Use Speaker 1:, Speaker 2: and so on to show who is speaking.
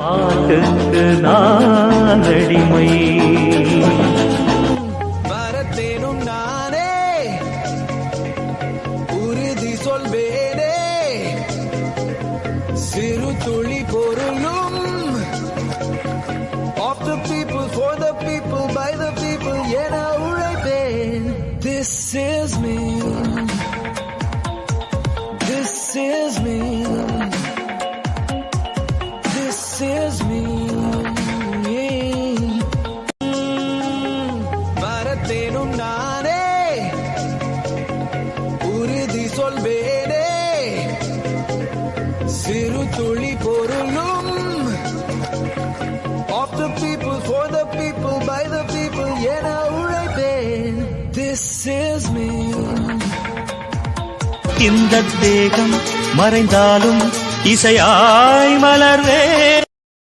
Speaker 1: பாட்டுக்கு நான் அடிமை.
Speaker 2: வரத்தேனும் நானே உறுதி சொல்வேனே, சிறு துளி பொருளும் of the people, for the people, by the people என உழைப்பேன். This is me, this is me, this is me. வரத்தேனும் நானே உறுதி சொல்வேனே, சிறு துளி பொருளும் of the people, for the people, by the people என உழைப்பேன். This is me.
Speaker 1: இந்த தேகம் மறைந்தாலும் இசையாய் மலர்வே.